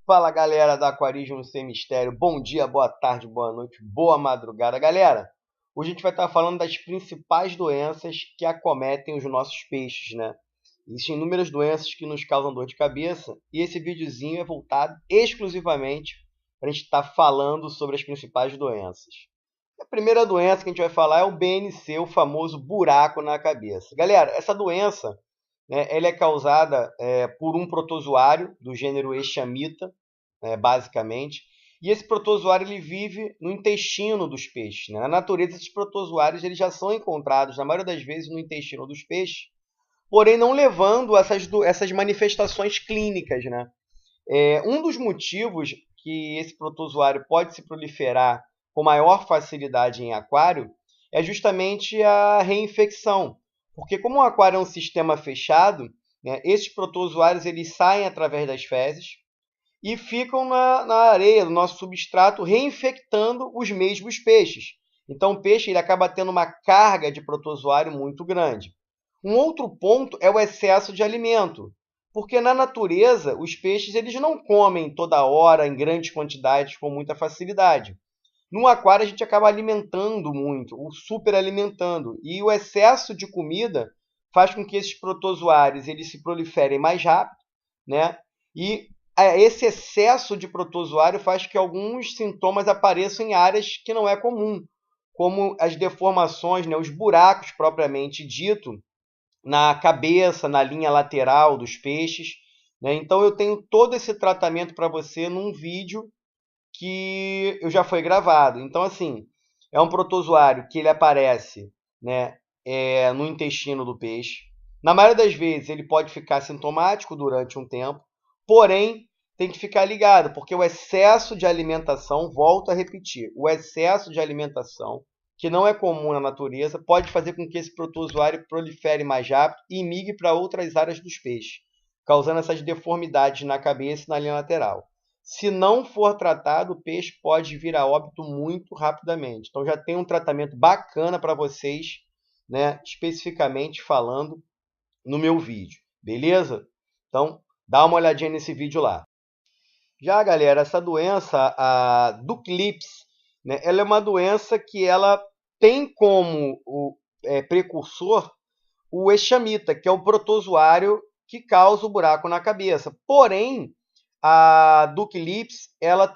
Fala galera do Aquarismo Sem Mistério, bom dia, boa tarde, boa noite, boa madrugada. Galera, hoje a gente vai estar falando das principais doenças que acometem os nossos peixes, né? Existem inúmeras doenças que nos causam dor de cabeça e esse videozinho é voltado exclusivamente para a gente estar falando sobre as principais doenças. A primeira doença que a gente vai falar é o BNC, o famoso buraco na cabeça. Galera, essa doença, né, ela é causada por um protozoário do gênero Eschamita, basicamente. E esse protozoário ele vive no intestino dos peixes, né? Na natureza, esses protozoários eles já são encontrados, na maioria das vezes, no intestino dos peixes, porém não levando essas manifestações clínicas, né? Um dos motivos que esse protozoário pode se proliferar com maior facilidade em aquário é justamente a reinfecção. Porque como o aquário é um sistema fechado, né, esses protozoários eles saem através das fezes e ficam na areia, no nosso substrato, reinfectando os mesmos peixes. Então o peixe ele acaba tendo uma carga de protozoário muito grande. Um outro ponto é o excesso de alimento, porque na natureza os peixes eles não comem toda hora em grandes quantidades com muita facilidade. No aquário a gente acaba alimentando muito, ou superalimentando, e o excesso de comida faz com que esses protozoários eles se proliferem mais rápido, né? E esse excesso de protozoário faz que alguns sintomas apareçam em áreas que não é comum, como as deformações, né, os buracos propriamente dito, na cabeça, na linha lateral dos peixes, né? Então eu tenho todo esse tratamento para você num vídeo que já foi gravado. Então, assim, é um protozoário que ele aparece, né, no intestino do peixe. Na maioria das vezes, ele pode ficar sintomático durante um tempo, porém, tem que ficar ligado, porque o excesso de alimentação, volto a repetir, o excesso de alimentação, que não é comum na natureza, pode fazer com que esse protozoário prolifere mais rápido e migre para outras áreas dos peixes, causando essas deformidades na cabeça e na linha lateral. Se não for tratado, o peixe pode vir a óbito muito rapidamente. Então já tem um tratamento bacana para vocês, né, especificamente falando no meu vídeo, beleza? Então dá uma olhadinha nesse vídeo lá. Já, galera, essa doença, a Duclips, né, ela é uma doença que ela tem como precursor o Eschamita, que é o protozoário que causa o buraco na cabeça. Porém, a Duclips, ela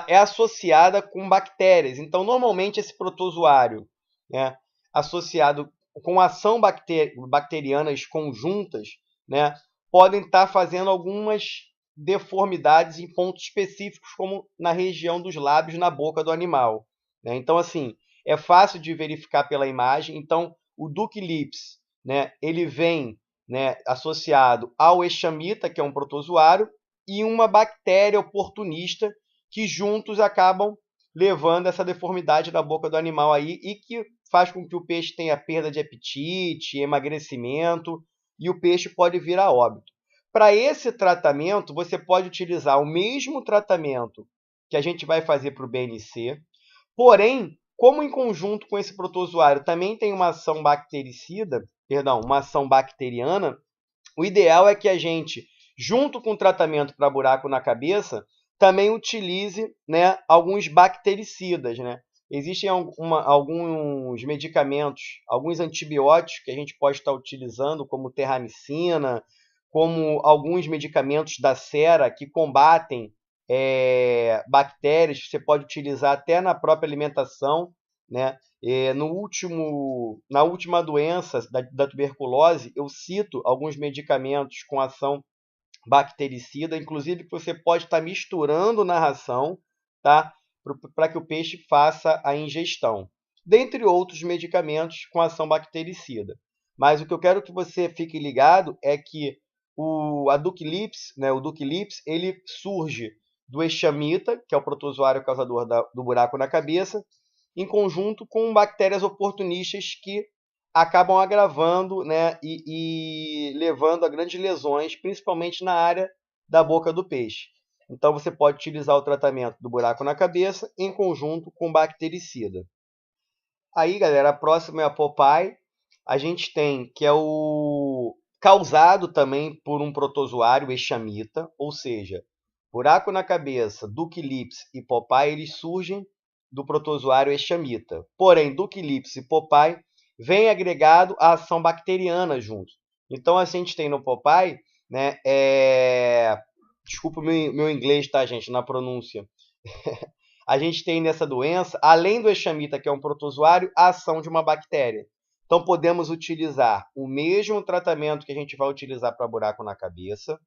é associada com bactérias. Então, normalmente, esse protozoário, né, associado com ação bacterianas conjuntas, né, podem estar fazendo algumas deformidades em pontos específicos, como na região dos lábios, na boca do animal, né? Então, assim, é fácil de verificar pela imagem. Então, o Duck Lips, né, ele vem, né, associado ao Eschamita, que é um protozoário, e uma bactéria oportunista que juntos acabam levando essa deformidade da boca do animal aí e que faz com que o peixe tenha perda de apetite, emagrecimento e o peixe pode vir a óbito. Para esse tratamento, você pode utilizar o mesmo tratamento que a gente vai fazer para o BNC, porém, como em conjunto com esse protozoário também tem uma ação bactericida, perdão, uma ação bacteriana, o ideal é que a gente, junto com o tratamento para buraco na cabeça, também utilize, né, alguns bactericidas, né? Existem alguns medicamentos, alguns antibióticos que a gente pode estar utilizando, como terramicina, como alguns medicamentos da cera que combatem bactérias, você pode utilizar até na própria alimentação, né? Na última doença da tuberculose, eu cito alguns medicamentos com ação bactericida, inclusive que você pode estar misturando na ração, tá? Para que o peixe faça a ingestão, dentre outros medicamentos com ação bactericida. Mas o que eu quero que você fique ligado é que a Duclips, né, o Duclips, ele surge do Eschamita, que é o protozoário causador do buraco na cabeça, em conjunto com bactérias oportunistas que acabam agravando, né, e levando a grandes lesões, principalmente na área da boca do peixe. Então você pode utilizar o tratamento do buraco na cabeça em conjunto com bactericida. Aí, galera, a próxima é a Popeye. A gente tem que é o causado também por um protozoário Eschamita, ou seja, buraco na cabeça, Duck Lips e Popeye, eles surgem do protozoário Eschamita. Porém, Duck Lips e Popeye vem agregado à ação bacteriana junto. Então, a gente tem no Popeye, né, desculpa o meu inglês, tá, gente, na pronúncia. A gente tem nessa doença, além do Eschamita, que é um protozoário, a ação de uma bactéria. Então, podemos utilizar o mesmo tratamento que a gente vai utilizar para buraco na cabeça,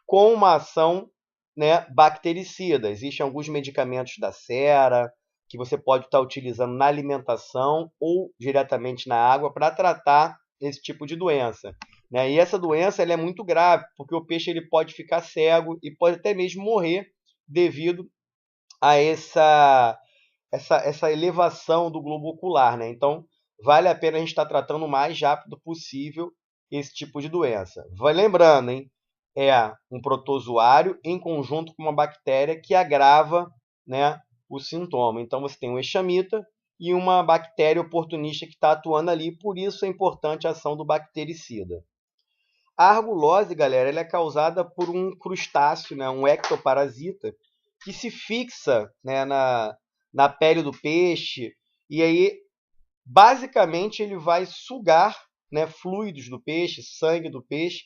com uma ação, né, bactericida. Existem alguns medicamentos da Sera, que você pode estar utilizando na alimentação ou diretamente na água para tratar esse tipo de doença. Né? E essa doença ela é muito grave, porque o peixe ele pode ficar cego e pode até mesmo morrer devido a essa elevação do globo ocular. Né? Então, vale a pena a gente estar tratando o mais rápido possível esse tipo de doença. Vai lembrando, hein? É um protozoário em conjunto com uma bactéria que agrava, né, o sintoma. Então, você tem um Eschamita e uma bactéria oportunista que está atuando ali, por isso é importante a ação do bactericida. A argulose, galera, ela é causada por um crustáceo, né, um ectoparasita, que se fixa, né, na pele do peixe, e aí, basicamente, ele vai sugar, né, fluidos do peixe, sangue do peixe,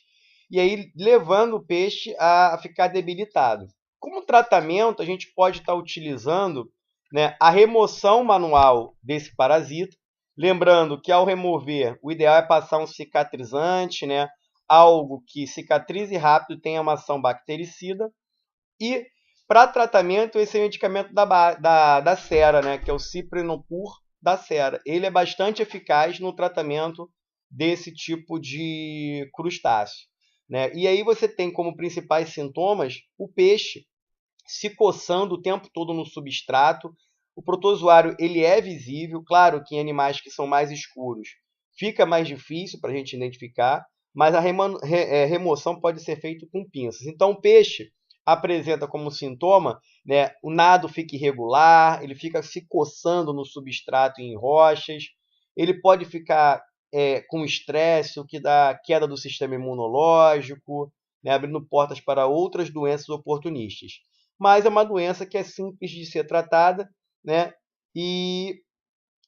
e aí levando o peixe a ficar debilitado. Como tratamento, a gente pode estar utilizando, né, a remoção manual desse parasita, lembrando que ao remover, o ideal é passar um cicatrizante, né, algo que cicatrize rápido, tenha uma ação bactericida, e para tratamento, esse é o medicamento da Sera, né, que é o Ciprenopur da Sera. Ele é bastante eficaz no tratamento desse tipo de crustáceo. Né? E aí você tem como principais sintomas o peixe se coçando o tempo todo no substrato. O protozoário ele é visível, claro que em animais que são mais escuros fica mais difícil para a gente identificar, mas a remoção pode ser feita com pinças. Então o peixe apresenta como sintoma, né, o nado fica irregular, ele fica se coçando no substrato e em rochas, ele pode ficar com estresse, o que dá queda do sistema imunológico, né, abrindo portas para outras doenças oportunistas. Mas é uma doença que é simples de ser tratada, né, e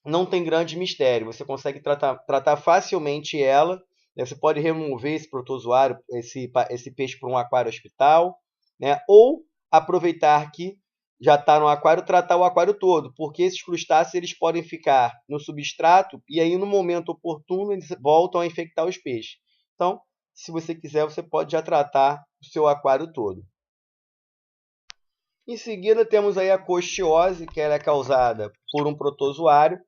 não tem grande mistério. Você consegue tratar facilmente ela, né, você pode remover esse protozoário, esse peixe para um aquário hospital, né, ou aproveitar que já está no aquário, tratar o aquário todo, porque esses crustáceos eles podem ficar no substrato e aí no momento oportuno eles voltam a infectar os peixes. Então, se você quiser, você pode já tratar o seu aquário todo. Em seguida, temos aí a costiose, que ela é causada por um protozoário.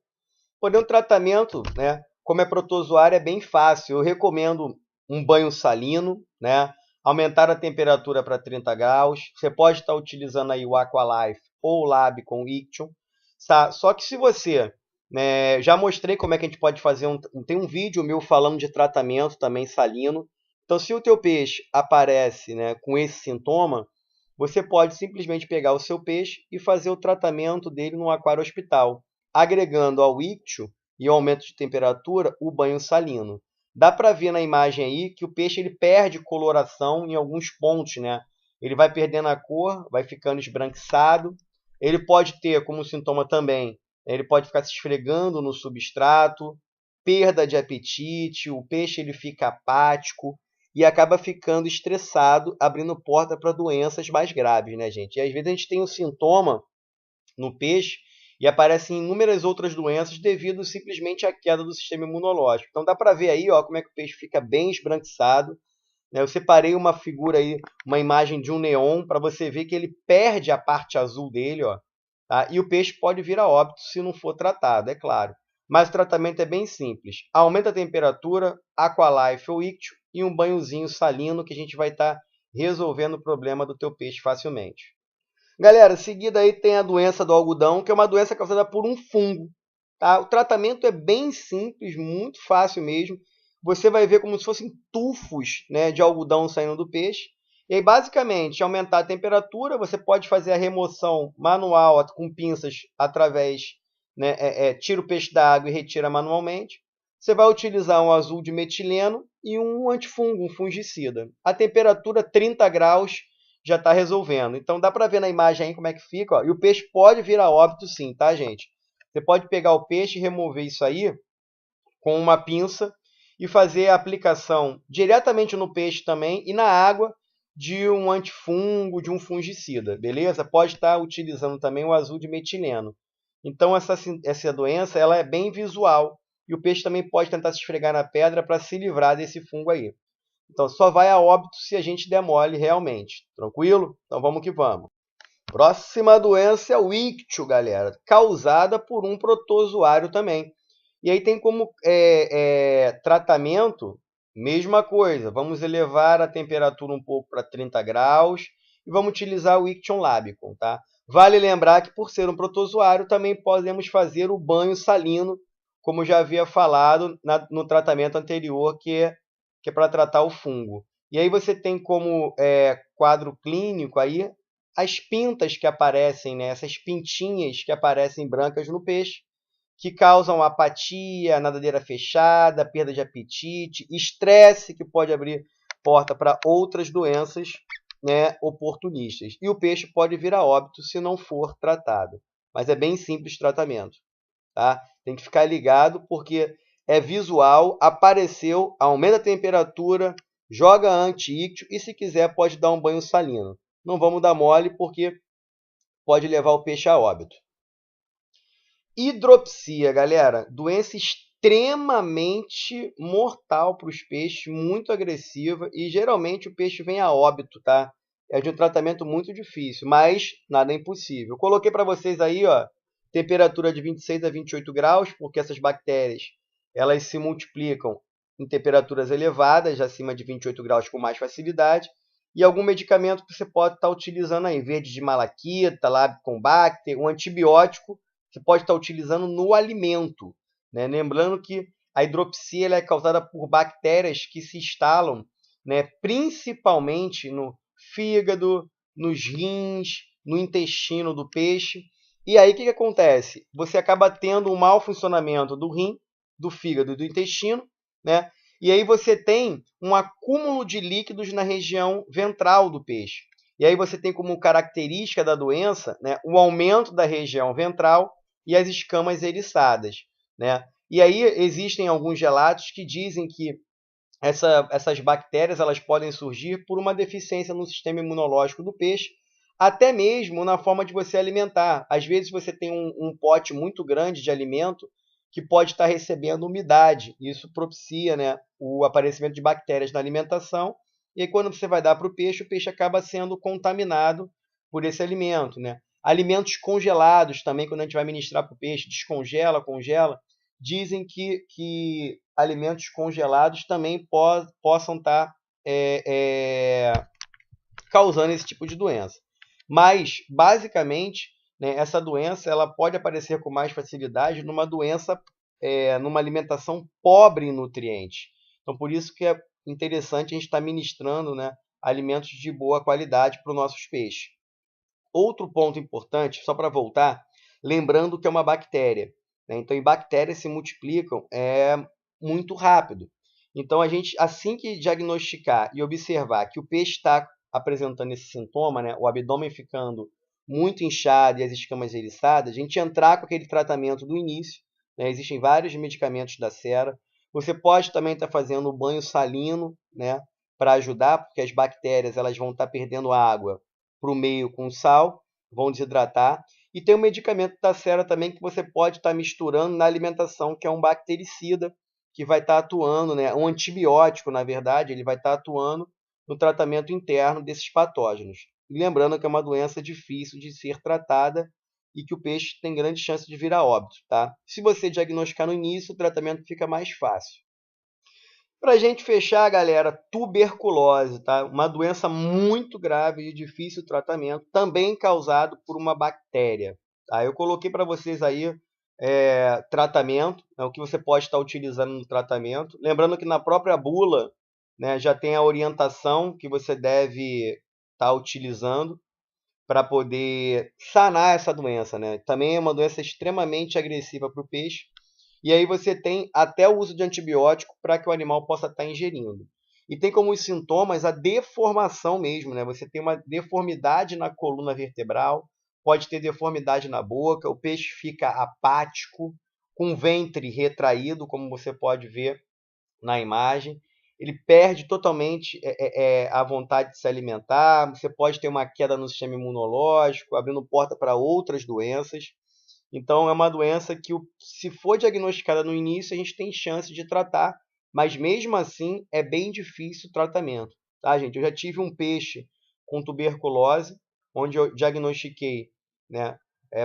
Porém, o tratamento, né, como é protozoário, é bem fácil. Eu recomendo um banho salino, né, aumentar a temperatura para 30 graus. Você pode estar utilizando aí o Aqualife ou o Lab com Iction. Tá? Só que se você... né, já mostrei como é que a gente pode fazer tem um vídeo meu falando de tratamento também salino. Então, se o teu peixe aparece, né, com esse sintoma, você pode simplesmente pegar o seu peixe e fazer o tratamento dele no aquário hospital, agregando ao ictio e ao aumento de temperatura o banho salino. Dá para ver na imagem aí que o peixe ele perde coloração em alguns pontos, né? Ele vai perdendo a cor, vai ficando esbranquiçado. Ele pode ter como sintoma também, ele pode ficar se esfregando no substrato, perda de apetite, o peixe ele fica apático e acaba ficando estressado, abrindo porta para doenças mais graves, né, gente? E às vezes a gente tem um sintoma no peixe e aparecem inúmeras outras doenças devido simplesmente à queda do sistema imunológico. Então dá para ver aí, ó, como é que o peixe fica bem esbranquiçado. Né? Eu separei uma figura aí, uma imagem de um neon, para você ver que ele perde a parte azul dele, ó, tá? E o peixe pode vir a óbito se não for tratado, é claro. Mas o tratamento é bem simples. Aumenta a temperatura, Aqualife ou Ictio e um banhozinho salino que a gente vai estar resolvendo o problema do teu peixe facilmente. Galera, seguida aí tem a doença do algodão, que é uma doença causada por um fungo. Tá? O tratamento é bem simples, muito fácil mesmo. Você vai ver como se fossem tufos, né, de algodão saindo do peixe. E aí, basicamente, aumentar a temperatura, você pode fazer a remoção manual com pinças através, né, tira o peixe da água e retira manualmente. você vai utilizar um azul de metileno e um antifungo, um fungicida. A temperatura 30 graus já está resolvendo. Então dá para ver na imagem aí como é que fica. Ó. E o peixe pode vir a óbito sim, tá, gente? Você pode pegar o peixe e remover isso aí com uma pinça e fazer a aplicação diretamente no peixe também e na água de um antifungo, de um fungicida, beleza? Pode estar utilizando também o azul de metileno. Então essa doença ela é bem visual e o peixe também pode tentar se esfregar na pedra para se livrar desse fungo aí. Então só vai a óbito se a gente der mole realmente. Tranquilo? Então vamos que vamos. Próxima doença é o ictio, galera, causada por um protozoário também. E aí tem como tratamento, mesma coisa. Vamos elevar a temperatura um pouco para 30 graus e vamos utilizar o Iction labicum, tá? Vale lembrar que, por ser um protozoário, também podemos fazer o banho salino, como já havia falado no tratamento anterior, que é para tratar o fungo. E aí você tem como quadro clínico aí as pintas que aparecem, né? Essas pintinhas que aparecem brancas no peixe, que causam apatia, nadadeira fechada, perda de apetite, estresse, que pode abrir porta para outras doenças, né, oportunistas. E o peixe pode vir a óbito se não for tratado. Mas é bem simples o tratamento. Tá? Tem que ficar ligado porque é visual, apareceu, aumenta a temperatura, joga anti-íctio e, se quiser, pode dar um banho salino. Não vamos dar mole porque pode levar o peixe a óbito. Hidropsia, galera, doença extremamente mortal para os peixes, muito agressiva e geralmente o peixe vem a óbito, tá? É de um tratamento muito difícil, mas nada é impossível. Eu coloquei para vocês aí, ó, temperatura de 26 a 28 graus, porque essas bactérias elas se multiplicam em temperaturas elevadas, acima de 28 graus com mais facilidade, e algum medicamento que você pode estar utilizando aí, verde de malaquita, Labicombacter, um antibiótico, você pode estar utilizando no alimento, né? Lembrando que a hidropsia ela é causada por bactérias que se instalam, né, principalmente no fígado, nos rins, no intestino do peixe. E aí o que acontece? Você acaba tendo um mau funcionamento do rim, do fígado e do intestino, né? E aí você tem um acúmulo de líquidos na região ventral do peixe. E aí você tem como característica da doença, né, o aumento da região ventral e as escamas eriçadas, né? E aí existem alguns relatos que dizem que essas bactérias elas podem surgir por uma deficiência no sistema imunológico do peixe, até mesmo na forma de você alimentar. Às vezes você tem um pote muito grande de alimento que pode estar recebendo umidade. Isso propicia, né, o aparecimento de bactérias na alimentação. E aí, quando você vai dar para o peixe acaba sendo contaminado por esse alimento, né? Alimentos congelados também, quando a gente vai ministrar para o peixe, descongela, congela. Dizem que alimentos congelados também possam estar causando esse tipo de doença. Mas, basicamente, né, essa doença ela pode aparecer com mais facilidade numa alimentação pobre em nutrientes. Então, por isso que é interessante a gente estar ministrando, né, alimentos de boa qualidade para os nossos peixes. Outro ponto importante, só para voltar, lembrando que é uma bactéria, né? Então, em bactérias se multiplicam muito rápido. Então, a gente, assim que diagnosticar e observar que o peixe está apresentando esse sintoma, né, o abdômen ficando muito inchado e as escamas eriçadas, a gente entrar com aquele tratamento do início, né? Existem vários medicamentos da Sera. Você pode também estar fazendo o banho salino, né, para ajudar, porque as bactérias elas vão estar perdendo água para o meio com sal, vão desidratar. E tem um medicamento da Sera também que você pode estar misturando na alimentação, que é um bactericida, que vai estar atuando, né, um antibiótico, na verdade, ele vai estar atuando no tratamento interno desses patógenos. E lembrando que é uma doença difícil de ser tratada e que o peixe tem grande chance de vir a óbito, tá? Se você diagnosticar no início, o tratamento fica mais fácil. Para a gente fechar, galera, tuberculose, tá? Uma doença muito grave e de difícil tratamento, também causado por uma bactéria. Tá? Eu coloquei para vocês aí tratamento, né, o que você pode estar utilizando no tratamento. Lembrando que na própria bula, né, já tem a orientação que você deve estar utilizando para poder sanar essa doença, né? Também é uma doença extremamente agressiva para o peixe. E aí você tem até o uso de antibiótico para que o animal possa estar ingerindo. E tem como os sintomas a deformação mesmo, né? Você tem uma deformidade na coluna vertebral, pode ter deformidade na boca, o peixe fica apático, com o ventre retraído, como você pode ver na imagem. Ele perde totalmente a vontade de se alimentar. Você pode ter uma queda no sistema imunológico, abrindo porta para outras doenças. Então, é uma doença que, se for diagnosticada no início, a gente tem chance de tratar, mas mesmo assim é bem difícil o tratamento. Tá, gente? Eu já tive um peixe com tuberculose, onde eu diagnostiquei, né,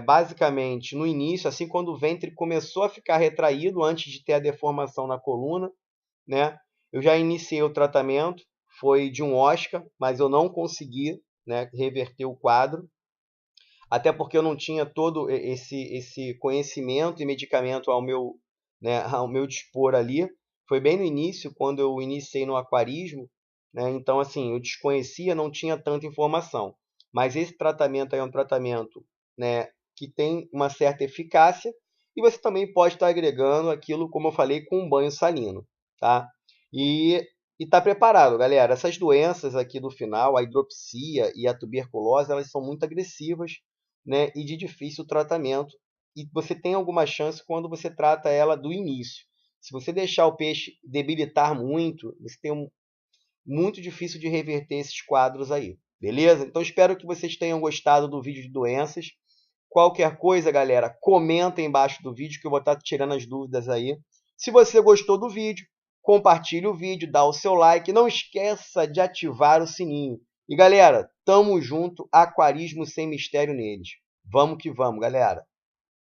basicamente no início, assim, quando o ventre começou a ficar retraído, antes de ter a deformação na coluna, né? Eu já iniciei o tratamento, foi de um Oscar, mas eu não consegui, né, reverter o quadro, até porque eu não tinha todo esse conhecimento e medicamento ao meu, né, ao meu dispor ali. Foi bem no início, quando eu iniciei no aquarismo, né? Então, assim, eu desconhecia, não tinha tanta informação. Mas esse tratamento aí é um tratamento, né, que tem uma certa eficácia, e você também pode estar agregando aquilo, como eu falei, com um banho salino, tá? E está preparado, galera. Essas doenças aqui do final, a hidropsia e a tuberculose, elas são muito agressivas, né, e de difícil tratamento. E você tem alguma chance quando você trata ela do início. Se você deixar o peixe debilitar muito, você tem muito difícil de reverter esses quadros aí. Beleza? Então espero que vocês tenham gostado do vídeo de doenças. Qualquer coisa, galera, comenta embaixo do vídeo que eu vou estar tirando as dúvidas aí. Se você gostou do vídeo, compartilhe o vídeo, dá o seu like. Não esqueça de ativar o sininho. E, galera, tamo junto, aquarismo sem mistério neles. Vamos que vamos, galera.